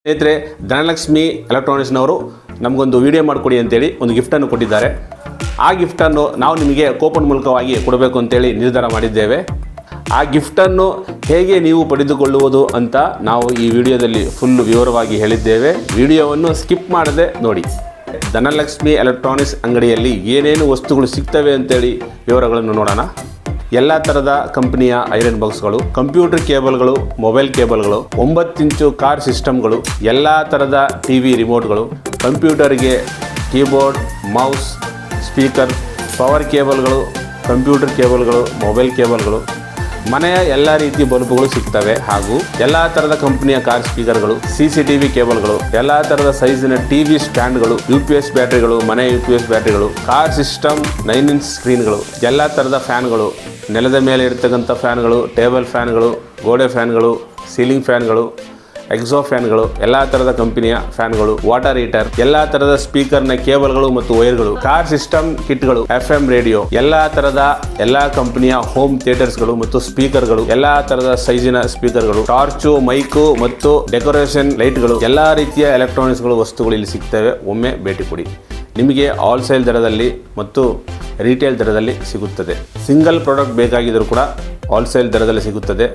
ಸ್ನೇಹಿತರೆ, ಧನಲಕ್ಷ್ಮಿ ಎಲೆಕ್ಟ್ರಾನಿಕ್ಸ್ನವರು ನಮಗೊಂದು ವಿಡಿಯೋ ಮಾಡಿಕೊಡಿ ಅಂತೇಳಿ ಒಂದು ಗಿಫ್ಟನ್ನು ಕೊಟ್ಟಿದ್ದಾರೆ. ಆ ಗಿಫ್ಟನ್ನು ನಾವು ನಿಮಗೆ ಕೂಪನ್ ಮೂಲಕವಾಗಿ ಕೊಡಬೇಕು ಅಂತೇಳಿ ನಿರ್ಧಾರ ಮಾಡಿದ್ದೇವೆ. ಆ ಗಿಫ್ಟನ್ನು ಹೇಗೆ ನೀವು ಪಡೆದುಕೊಳ್ಳುವುದು ಅಂತ ನಾವು ಈ ವಿಡಿಯೋದಲ್ಲಿ ಫುಲ್ ವಿವರವಾಗಿ ಹೇಳಿದ್ದೇವೆ. ವಿಡಿಯೋವನ್ನು ಸ್ಕಿಪ್ ಮಾಡದೆ ನೋಡಿ. ಧನಲಕ್ಷ್ಮಿ ಎಲೆಕ್ಟ್ರಾನಿಕ್ಸ್ ಅಂಗಡಿಯಲ್ಲಿ ಏನೇನು ವಸ್ತುಗಳು ಸಿಗ್ತವೆ ಅಂತೇಳಿ ವಿವರಗಳನ್ನು ನೋಡೋಣ. ಎಲ್ಲ ಥರದ ಕಂಪನಿಯ ಐರನ್ ಬಾಕ್ಸ್ಗಳು, ಕಂಪ್ಯೂಟರ್ ಕೇಬಲ್ಗಳು, ಮೊಬೈಲ್ ಕೇಬಲ್ಗಳು, 9 ಇಂಚು ಕಾರ್ ಸಿಸ್ಟಮ್ಗಳು, ಎಲ್ಲ ಥರದ TV ರಿಮೋಟ್ಗಳು, ಕಂಪ್ಯೂಟರ್ಗೆ ಕೀಬೋರ್ಡ್, ಮೌಸ್, ಸ್ಪೀಕರ್, ಪವರ್ ಕೇಬಲ್ಗಳು, ಕಂಪ್ಯೂಟರ್ ಕೇಬಲ್ಗಳು, ಮೊಬೈಲ್ ಕೇಬಲ್ಗಳು, ಮನೆಯ ಎಲ್ಲ ರೀತಿ ಬಲ್ಬುಗಳು ಸಿಗ್ತವೆ. ಹಾಗೂ ಎಲ್ಲ ಥರದ ಕಂಪನಿಯ ಕಾರ್ ಸ್ಪೀಕರ್ಗಳು, CCTV ಕೇಬಲ್ಗಳು, ಎಲ್ಲ ಥರದ ಸೈಜಿನ TV ಸ್ಟ್ಯಾಂಡ್ಗಳು, UPS ಬ್ಯಾಟ್ರಿಗಳು, ಮನೆ UPS ಬ್ಯಾಟ್ರಿಗಳು, ಕಾರ್ ಸಿಸ್ಟಮ್ 9 ಇಂಚ್ ಸ್ಕ್ರೀನ್ಗಳು, ಎಲ್ಲ ಥರದ ಫ್ಯಾನ್ಗಳು, ನೆಲದ ಮೇಲೆ ಇರ್ತಕ್ಕಂಥ ಫ್ಯಾನ್ಗಳು, ಟೇಬಲ್ ಫ್ಯಾನ್ಗಳು, ಗೋಡೆ ಫ್ಯಾನ್ಗಳು, ಸೀಲಿಂಗ್ ಫ್ಯಾನ್ಗಳು, ಎಕ್ಸೋ ಫ್ಯಾನ್ಗಳು, ಎಲ್ಲ ಥರದ ಕಂಪನಿಯ ಫ್ಯಾನ್ಗಳು, ವಾಟರ್ ಹೀಟರ್, ಎಲ್ಲ ಥರದ ಸ್ಪೀಕರ್ನ ಕೇಬಲ್ಗಳು ಮತ್ತು ವೈರ್ಗಳು, ಕಾರ್ ಸಿಸ್ಟಮ್ ಕಿಟ್ಗಳು, FM ರೇಡಿಯೋ, ಎಲ್ಲ ಥರದ ಎಲ್ಲ ಕಂಪನಿಯ ಹೋಮ್ ಥಿಯೇಟರ್ಸ್ಗಳು ಮತ್ತು ಸ್ಪೀಕರ್ಗಳು, ಎಲ್ಲ ಥರದ ಸೈಜಿನ ಸ್ಪೀಕರ್ಗಳು, ಟಾರ್ಚು, ಮೈಕು ಮತ್ತು ಡೆಕೋರೇಷನ್ ಲೈಟ್ಗಳು, ಎಲ್ಲ ರೀತಿಯ ಎಲೆಕ್ಟ್ರಾನಿಕ್ಸ್ಗಳು ವಸ್ತುಗಳು ಇಲ್ಲಿ ಸಿಗ್ತವೆ. ಒಮ್ಮೆ ಭೇಟಿ ಕೊಡಿ. ನಿಮಗೆ ಹೋಲ್ಸೇಲ್ ದರದಲ್ಲಿ ಮತ್ತು ರಿಟೇಲ್ ದರದಲ್ಲಿ ಸಿಗುತ್ತದೆ. ಸಿಂಗಲ್ ಪ್ರಾಡಕ್ಟ್ ಬೇಕಾಗಿದ್ದರೂ ಕೂಡ ಹೋಲ್ಸೇಲ್ ದರದಲ್ಲಿ ಸಿಗುತ್ತದೆ.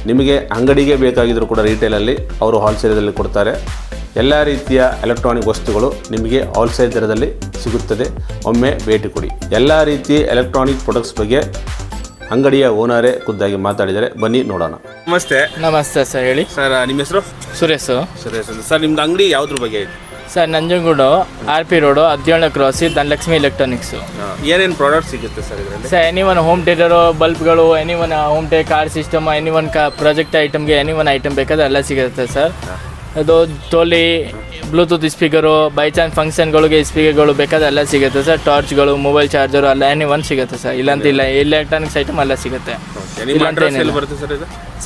ನಿಮಗೆ ಅಂಗಡಿಗೆ ಬೇಕಾಗಿದ್ದರೂ ಕೂಡ ರಿಟೇಲಲ್ಲಿ ಅವರು ಹೋಲ್ಸೇಲಲ್ಲಿ ಕೊಡ್ತಾರೆ. ಎಲ್ಲ ರೀತಿಯ ಎಲೆಕ್ಟ್ರಾನಿಕ್ ವಸ್ತುಗಳು ನಿಮಗೆ ಹೋಲ್ಸೇಲ್ ದರದಲ್ಲಿ ಸಿಗುತ್ತದೆ. ಒಮ್ಮೆ ಭೇಟಿ ಕೊಡಿ. ಎಲ್ಲ ರೀತಿಯ ಎಲೆಕ್ಟ್ರಾನಿಕ್ ಪ್ರಾಡಕ್ಟ್ಸ್ ಬಗ್ಗೆ ಅಂಗಡಿಯ ಓನರೇ ಖುದ್ದಾಗಿ ಮಾತಾಡಿದರೆ, ಬನ್ನಿ ನೋಡೋಣ. ನಮಸ್ತೆ. ನಮಸ್ತೆ ಸರ್, ಹೇಳಿ ಸರ್. ನಿಮ್ಮ ಹೆಸರು? ಸುರೇಶ್. ಸರ್, ನಿಮ್ದು ಅಂಗಡಿ ಯಾವುದ್ರ ಬಗ್ಗೆ ಇದೆ? Sir, Nanjangud RP road 17 cross, Dhanalakshmi electronics. ಏನೇನು ಪ್ರಾಡಕ್ಟ್ ಸಿಗುತ್ತೆ ಸರ್ ಇದರಲ್ಲಿ? ಸರ್, ಎನಿವನ್ ಹೋಮ್ ಥಿಯೇಟರು, ಬಲ್ಬ್ಗಳು, anyone home theatre, car system, anyone project ಐಟಮ್ಗೆ ಎನಿವನ್ ಐಟಮ್ ಬೇಕಾದ್ರೆ ಎಲ್ಲ ಸಿಗುತ್ತೆ ಸರ್. ಅದು ತೋಲಿ, ಬ್ಲೂಟೂತ್ ಸ್ಪೀಕರು, ಬೈ ಚಾನ್ಸ್ ಫಂಕ್ಷನ್ಗಳಿಗೆ ಸ್ಪೀಕರ್ಗಳು ಬೇಕಾದ್ರೆ ಎಲ್ಲ ಸಿಗುತ್ತೆ ಸರ್. ಟಾರ್ಚ್ಗಳು, ಮೊಬೈಲ್ ಚಾರ್ಜರು ಎಲ್ಲ ಎನಿವನ್ ಸಿಗುತ್ತೆ ಸರ್. ಇಲ್ಲಂತ ಇಲ್ಲ, ಎಲೆಕ್ಟ್ರಾನಿಕ್ಸ್ ಐಟಮ್ ಎಲ್ಲ ಸಿಗುತ್ತೆ.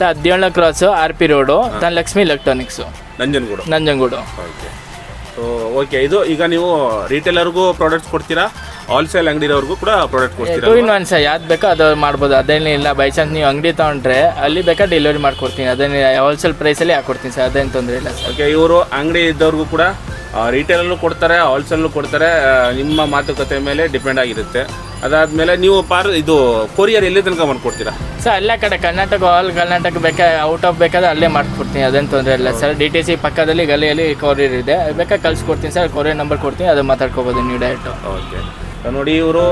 Sir, 17 cross, RP road, Dhanalakshmi electronics, Nanjangud. Okay. ಇದು ಈಗ ನೀವು ರಿಟೇಲರ್ಗೂ ಪ್ರಾಡಕ್ಟ್ಸ್ ಕೊಡ್ತೀರಾ, ಹೋಲ್ಸೇಲ್ ಅಂಗಡಿಯವ್ರಿಗೂ ಕೂಡ ಪ್ರಾಡಕ್ಟ್ ಕೊಡ್ತೀರಾ? 2 in 1 ಸರ್, ಯಾವ್ದು ಬೇಕೋ ಅದು ಮಾಡ್ಬೋದು. ಅದೇನಿಲ್ಲ, ಬೈ ಚಾನ್ಸ್ ನೀವು ಅಂಗಡಿ ತೊಗೊಂಡ್ರೆ ಅಲ್ಲಿ ಬೇಕಾದ್ರೆ ಡೆಲಿವರಿ ಮಾಡ್ಕೊಡ್ತೀನಿ. ಅದೇನು ಹೋಲ್ಸೇಲ್ ಪ್ರೈಸಲ್ಲಿ ಹಾಕ್ಕೊಡ್ತೀನಿ ಸರ್, ಅದೇನು ತೊಂದರೆ ಇಲ್ಲ ಸರ್. ಓಕೆ. ಇವರು ಅಂಗಡಿ ಇದ್ದವ್ರಿಗೂ ಕೂಡ ರಿಟೇಲಲ್ಲೂ ಕೊಡ್ತಾರೆ, ಹೋಲ್ಸೇಲೂ ಕೊಡ್ತಾರೆ. ನಿಮ್ಮ ಮಾತುಕತೆ ಮೇಲೆ ಡಿಪೆಂಡ್ ಆಗಿರುತ್ತೆ. ಅದಾದಮೇಲೆ ನೀವು ಇದು ಕೊರಿಯರ್ ಎಲ್ಲಿ ತನಕ ಮಾಡ್ಕೊಡ್ತೀರಾ ಸರ್? ಎಲ್ಲ ಕಡೆ, ಕರ್ನಾಟಕ, ಕರ್ನಾಟಕ ಔಟ್ ಆಫ್ ಬೇಕಾದ್ರೆ ಅಲ್ಲೇ ಮಾಡ್ಕೊಡ್ತೀನಿ, ಅದೇನು ತೊಂದರೆ ಇಲ್ಲ ಸರ್. DTC ಪಕ್ಕದಲ್ಲಿ ಗಲಿಯಲ್ಲಿ ಕೊರಿಯರ್ ಇದೆ, ಬೇಕಾದ್ರೆ ಕಳ್ಸಿಕೊಡ್ತೀನಿ ಸರ್. ಕೊರಿಯರ್ ನಂಬರ್ ಕೊಡ್ತೀನಿ, ಅದು ಮಾತಾಡ್ಕೋಬೋದು ನೀವು ಡೈರೆಕ್ಟು. ಓಕೆ. ನೋಡಿ, ಇವರು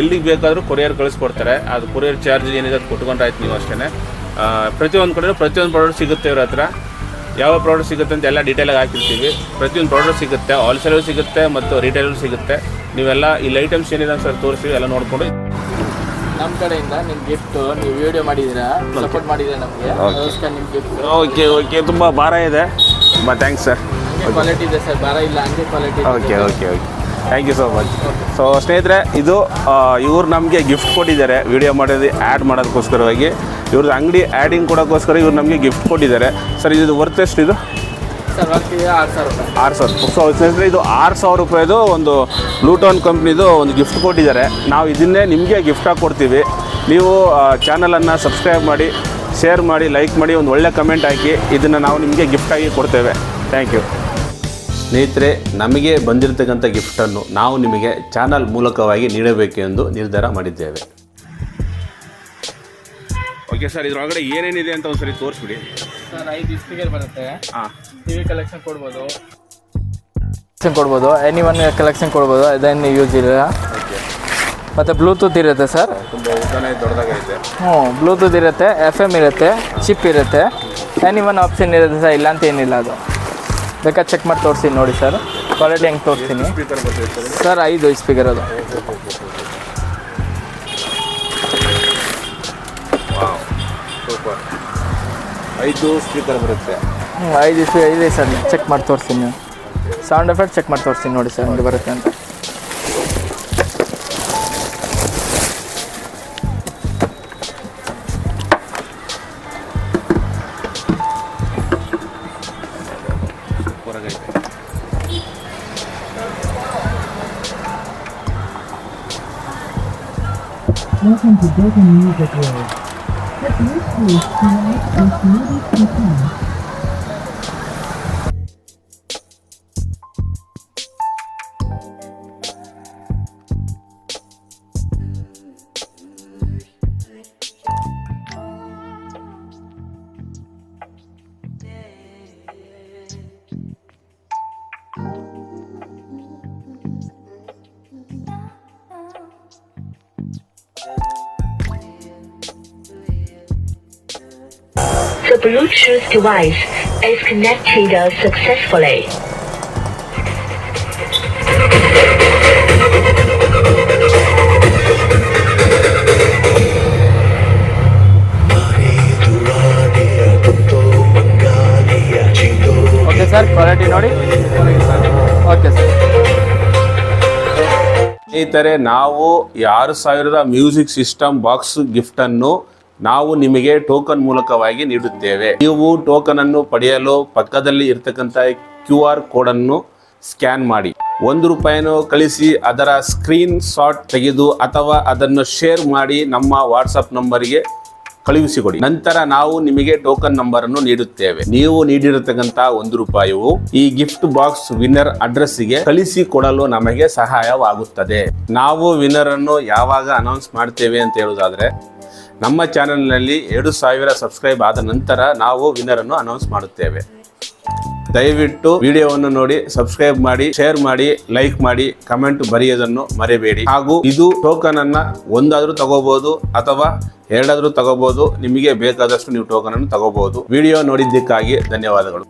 ಎಲ್ಲಿಗೆ ಬೇಕಾದರೂ ಕೊರಿಯರ್ ಕಳಿಸ್ಕೊಡ್ತಾರೆ. ಅದು ಕೊರಿಯರ್ ಚಾರ್ಜ್ ಏನಿದೆ ಅದು ಕೊಟ್ಕೊಂಡ್ರೆ ಆಯ್ತು ನೀವು ಅಷ್ಟೇ. ಪ್ರತಿಯೊಂದು ಕಡೆ ಪ್ರತಿಯೊಂದು ಪ್ರಾಡಕ್ಟ್ ಸಿಗುತ್ತೆ ಇವ್ರ ಹತ್ರ. ಯಾವ ಪ್ರಾಡಕ್ಟ್ ಸಿಗುತ್ತೆ ಅಂತ ಎಲ್ಲ ಡೀಟೇಲಾಗಿ ಹಾಕಿರ್ತೀವಿ. ಪ್ರತಿಯೊಂದು ಪ್ರಾಡಕ್ಟ್ ಸಿಗುತ್ತೆ, ಹೋಲ್ಸೇಲೂ ಸಿಗುತ್ತೆ ಮತ್ತು ರಿಟೇಲೂ ಸಿಗುತ್ತೆ. ನೀವೆಲ್ಲ ಇಲ್ಲಿ ಐಟಮ್ಸ್ ಏನಿದೆ ಸರ್ ತೋರಿಸ್ತೀವಿ, ಎಲ್ಲ ನೋಡಿಕೊಂಡು ನಮ್ಮ ಕಡೆಯಿಂದ ನಿಮ್ಮ ಗಿಫ್ಟು ನೀವು ವಿಡಿಯೋ ಮಾಡಿದ್ದೀರಾ, ಸಪೋರ್ಟ್ ಮಾಡಿದ್ದೀರಾ ನಮಗೆ, ಅದಕ್ಕೋಸ್ಕರ ನಿಮ್ಮ ಗಿಫ್ಟ್. ಓಕೆ. ತುಂಬ ಭಾರ ಇದೆ. ತುಂಬ ಥ್ಯಾಂಕ್ಸ್ ಸರ್. ಕ್ವಾಲಿಟಿ ಇದೆ ಸರ್, ಭಾರ ಇಲ್ಲ, ಹಂಗೆ quality. Okay. Thank you so much. So ಸ್ನೇಹಿತರೆ, ಇದು ಇವ್ರು ನಮಗೆ ಗಿಫ್ಟ್ ಕೊಟ್ಟಿದ್ದಾರೆ. ವಿಡಿಯೋ ಮಾಡೋದು ಆ್ಯಡ್ ಮಾಡೋದಕ್ಕೋಸ್ಕರವಾಗಿ ಇವ್ರದ್ದು ಅಂಗಡಿ ಆ್ಯಡಿಂಗ್ ಕೊಡೋಕ್ಕೋಸ್ಕರ ಇವ್ರು ನಮಗೆ ಗಿಫ್ಟ್ ಕೊಟ್ಟಿದ್ದಾರೆ ಸರ್. ಇದು ವರ್ತ್ ಎಷ್ಟು? ಇದು ಸರ್ 6,000 ರೂಪಾಯಿ. 6,000. ಸೊ ಸ್ನೇಹಿತರೆ, ಇದು 6,000 ರೂಪಾಯಿದು ಒಂದು ಬ್ಲೂಟೋನ್ ಕಂಪ್ನಿದು ಒಂದು ಗಿಫ್ಟ್ ಕೊಟ್ಟಿದ್ದಾರೆ. ನಾವು ಇದನ್ನೇ ನಿಮಗೆ ಗಿಫ್ಟಾಗಿ ಕೊಡ್ತೀವಿ. ನೀವು ಚಾನಲನ್ನು ಸಬ್ಸ್ಕ್ರೈಬ್ ಮಾಡಿ, ಶೇರ್ ಮಾಡಿ, ಲೈಕ್ ಮಾಡಿ, ಒಂದು ಒಳ್ಳೆ ಕಮೆಂಟ್ ಹಾಕಿ. ಇದನ್ನು ನಾವು ನಿಮಗೆ ಗಿಫ್ಟಾಗಿ ಕೊಡ್ತೇವೆ. Thank you. ಸ್ನೇಹಿತರೆ, ನಮಗೆ ಬಂದಿರತಕ್ಕಂಥ ಗಿಫ್ಟನ್ನು ನಾವು ನಿಮಗೆ ಚಾನಲ್ ಮೂಲಕವಾಗಿ ನೀಡಬೇಕು ಎಂದು ನಿರ್ಧಾರ ಮಾಡಿದ್ದೇವೆ. ಓಕೆ ಸರ್, ಇದರೊಳಗಡೆ ಏನೇನಿದೆ ಅಂತ ಒಂದ್ಸರಿ ತೋರಿಸ್ಬಿಡಿ ಸರ್. 5 ಸ್ಪೀಕರ್ ಬರುತ್ತೆ. ಹಾಂ. TV ಕಲೆಕ್ಷನ್ ಕೊಡ್ಬೋದು, ಎನಿವನ್ ಕಲೆಕ್ಷನ್ ಕೊಡ್ಬೋದು, ಅದೇನು ಯೂಸ್ ಇಲ್ಲ. ಮತ್ತು ಬ್ಲೂಟೂತ್ ಇರುತ್ತೆ ಸರ್. ತುಂಬ ದೊಡ್ಡದಾಗೈತೆ. ಬ್ಲೂಟೂತ್ ಇರುತ್ತೆ, FM ಇರುತ್ತೆ, ಚಿಪ್ ಇರುತ್ತೆ, ಎನಿವನ್ ಆಪ್ಷನ್ ಇರುತ್ತೆ ಸರ್. ಇಲ್ಲ ಅಂತ ಏನಿಲ್ಲ. ಅದು ಬೇಕಾದ್ರೆ ಚೆಕ್ ಮಾಡಿ ತೋರಿಸ್ತೀನಿ ನೋಡಿ ಸರ್, ಕ್ವಾಲಿಟಿ ಹೆಂಗೆ ತೋರಿಸ್ತೀನಿ ಸರ್. 5 ಸ್ಪೀಕರ್ ಅದು. ಸೂಪರ್. 5 ಸ್ಪೀಕರ್ ಬರುತ್ತೆ. 5 ಸ್ಪೀಕರ್ ಇದೆ ಸರ್, ಚೆಕ್ ಮಾಡಿ ತೋರಿಸ್ತೀನಿ. ಸೌಂಡ್ ಎಫೆಕ್ಟ್ ಚೆಕ್ ಮಾಡಿ ತೋರಿಸ್ತೀನಿ ನೋಡಿ ಸರ್, ಹಂಗೆ ಬರುತ್ತೆ ಅಂತ. Welcome to Broken Music World. The Bluetooth tonight is Moody Content. Bluetooth device is connected successfully. Okay sir, quality ನೋಡಿ. Okay sir. ಸ್ನೇಹಿತರೆ, ನಾವು 6,000 ಮ್ಯೂಸಿಕ್ ಸಿಸ್ಟಮ್ ಬಾಕ್ಸ್ ಗಿಫ್ಟ್ ಅನ್ನು ನಾವು ನಿಮಗೆ ಟೋಕನ್ ಮೂಲಕವಾಗಿ ನೀಡುತ್ತೇವೆ. ನೀವು ಟೋಕನ್ ಅನ್ನು ಪಡೆಯಲು ಪಕ್ಕದಲ್ಲಿ ಇರತಕ್ಕಂಥ QR ಕೋಡ್ ಅನ್ನು ಸ್ಕ್ಯಾನ್ ಮಾಡಿ, ₹1 ಕಳಿಸಿ ಅದರ ಸ್ಕ್ರೀನ್ ಶಾಟ್ ತೆಗೆದು ಅಥವಾ ಅದನ್ನು ಶೇರ್ ಮಾಡಿ ನಮ್ಮ ವಾಟ್ಸಪ್ ನಂಬರ್ಗೆ ಕಳುಹಿಸಿಕೊಡಿ. ನಂತರ ನಾವು ನಿಮಗೆ ಟೋಕನ್ ನಂಬರ್ ಅನ್ನು ನೀಡುತ್ತೇವೆ. ನೀವು ನೀಡಿರತಕ್ಕಂತ ₹1 ಈ ಗಿಫ್ಟ್ ಬಾಕ್ಸ್ ವಿನ್ನರ್ ಅಡ್ರೆಸ್ಗೆ ಕಳಿಸಿಕೊಡಲು ನಮಗೆ ಸಹಾಯವಾಗುತ್ತದೆ. ನಾವು ವಿನ್ನರ್ ಅನ್ನು ಯಾವಾಗ ಅನೌನ್ಸ್ ಮಾಡ್ತೇವೆ ಅಂತ ಹೇಳುವುದಾದ್ರೆ, ನಮ್ಮ ಚಾನೆಲ್ನಲ್ಲಿ 2,000 ಸಬ್ಸ್ಕ್ರೈಬ್ ಆದ ನಂತರ ನಾವು ವಿನ್ನರ್ ಅನ್ನು ಅನೌನ್ಸ್ ಮಾಡುತ್ತೇವೆ. ದಯವಿಟ್ಟು ವಿಡಿಯೋವನ್ನು ನೋಡಿ, ಸಬ್ಸ್ಕ್ರೈಬ್ ಮಾಡಿ, ಶೇರ್ ಮಾಡಿ, ಲೈಕ್ ಮಾಡಿ, ಕಮೆಂಟ್ ಬರೆಯೋದನ್ನು ಮರೆಯಬೇಡಿ. ಹಾಗೂ ಇದು ಟೋಕನ್ ಅನ್ನ ಒಂದಾದ್ರೂ ತಗೋಬಹುದು ಅಥವಾ 2 ತಗೋಬಹುದು. ನಿಮಗೆ ಬೇಕಾದಷ್ಟು ನೀವು ಟೋಕನ್ ಅನ್ನು ತಗೋಬಹುದು. ವಿಡಿಯೋ ನೋಡಿದ್ದಕ್ಕಾಗಿ ಧನ್ಯವಾದಗಳು.